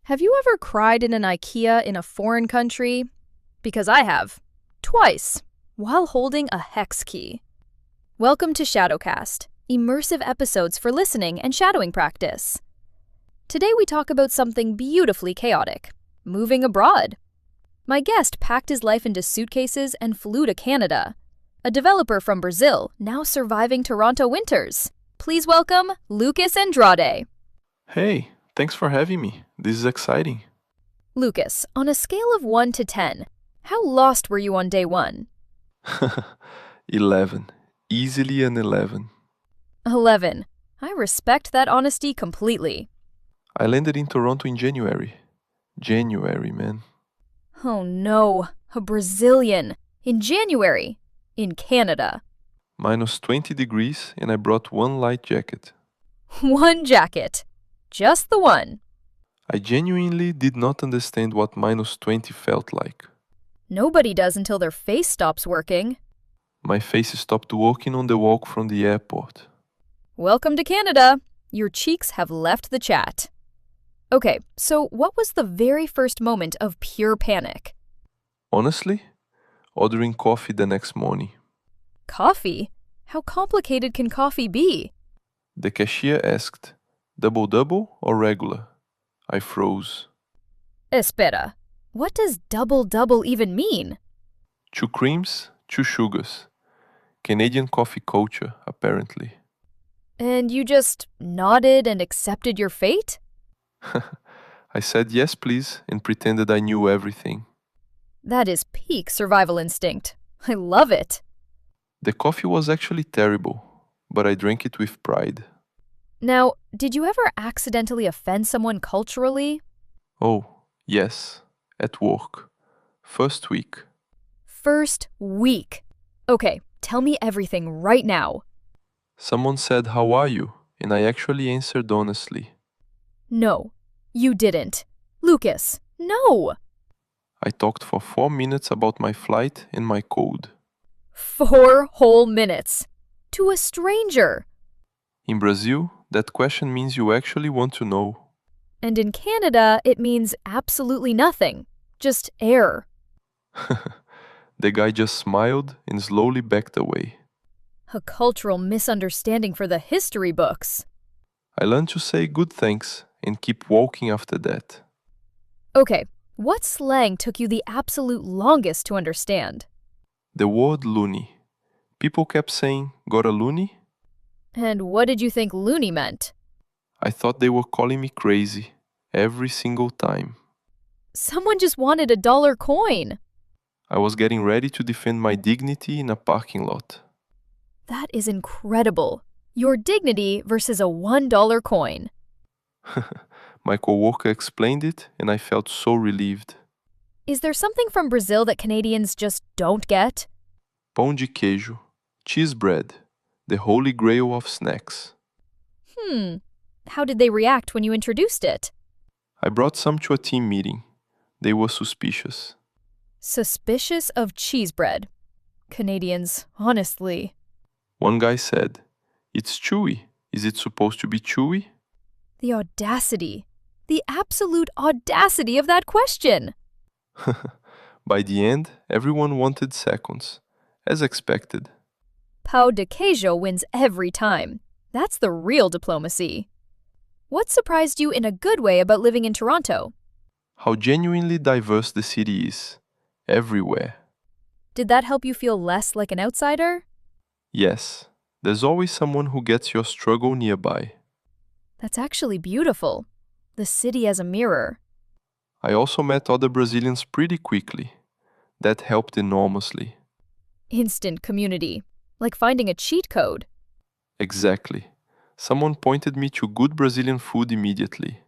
Have you ever cried in an IKEA in a foreign country? Because I have. Twice. While holding a hex key. Welcome to Shadowcast, immersive episodes for listening and shadowing practice. Today we talk about something beautifully chaotic, moving abroad. My guest packed his life into suitcases and flew to Canada. A developer from Brazil, now surviving Toronto winters. Please welcome Lucas Andrade. Hey, thanks for having me. This is exciting. Lucas, on a scale of 1 to 10, how lost were you on day 1? 11. Easily an 11. 11. I respect that honesty completely. I landed in Toronto in January. January, man. Oh no, a Brazilian. In January. In Canada. Minus 20 degrees and I brought one light jacket. One jacket. Just the one. I genuinely did not understand what minus 20 felt like. Nobody does until their face stops working. My face stopped working on the walk from the airport. Welcome to Canada. Your cheeks have left the chat. Okay, so what was the very first moment of pure panic? Honestly, ordering coffee the next morning. Coffee? How complicated can coffee be? The cashier asked, double or regular? I froze. Espera. What does double even mean? 2 creams, 2 sugars. Canadian coffee culture, apparently. And you just nodded and accepted your fate? I said yes, please, and pretended I knew everything. That is peak survival instinct. I love it. The coffee was actually terrible, but I drank it with pride. Now, did you ever accidentally offend someone culturally? Oh, yes, at work. First week. First week. Okay, tell me everything right now. Someone said, "How are you?" and I actually answered honestly. No, you didn't. Lucas, no! I talked for 4 minutes about my flight and my code. 4 whole minutes. To a stranger. In Brazil, that question means you actually want to know. And in Canada, it means absolutely nothing. Just air. The guy just smiled and slowly backed away. A cultural misunderstanding for the history books. I learned to say good thanks and keep walking after that. Okay, what slang took you the absolute longest to understand? The word loony. People kept saying, "Got a loony?" And what did you think loony meant? I thought they were calling me crazy every single time. Someone just wanted a dollar coin. I was getting ready to defend my dignity in a parking lot. That is incredible. Your dignity versus a $1 coin. My coworker explained it and I felt so relieved. Is there something from Brazil that Canadians just don't get? Pão de queijo, cheese bread, the holy grail of snacks. How did they react when you introduced it? I brought some to a team meeting. They were suspicious. Suspicious of cheese bread. Canadians, honestly. One guy said, "It's chewy. Is it supposed to be chewy?" The audacity. The absolute audacity of that question. By the end, everyone wanted seconds, as expected. Pão de queijo wins every time. That's the real diplomacy. What surprised you in a good way about living in Toronto? How genuinely diverse the city is. Everywhere. Did that help you feel less like an outsider? Yes, there's always someone who gets your struggle nearby. That's actually beautiful. The city as a mirror. I also met other Brazilians pretty quickly. That helped enormously. Instant community. Like finding a cheat code. Exactly. Someone pointed me to good Brazilian food immediately.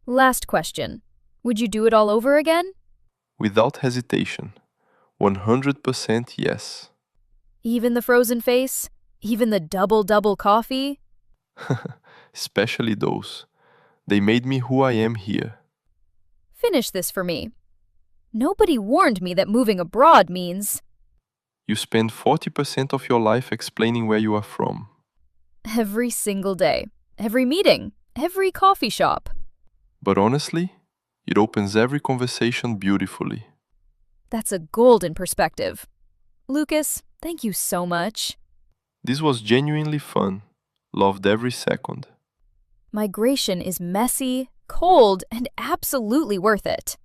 Last question. Would you do it all over again? Without hesitation. 100% yes. Even the frozen face? Even the double coffee? Especially those. They made me who I am here. Finish this for me. Nobody warned me that moving abroad means... You spend 40% of your life explaining where you are from. Every single day. Every meeting. Every coffee shop. But honestly, It opens every conversation beautifully. That's a golden perspective. Lucas, thank you so much. This was genuinely fun. Loved every second. Migration is messy, cold, and absolutely worth it.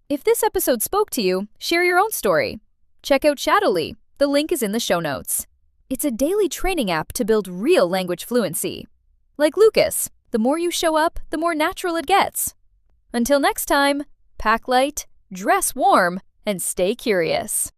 If this episode spoke to you, share your own story. Check out Shadowly. The link is in the show notes. It's a daily training app to build real language fluency. Like Lucas, the more you show up, the more natural it gets. Until next time, pack light, dress warm, and stay curious.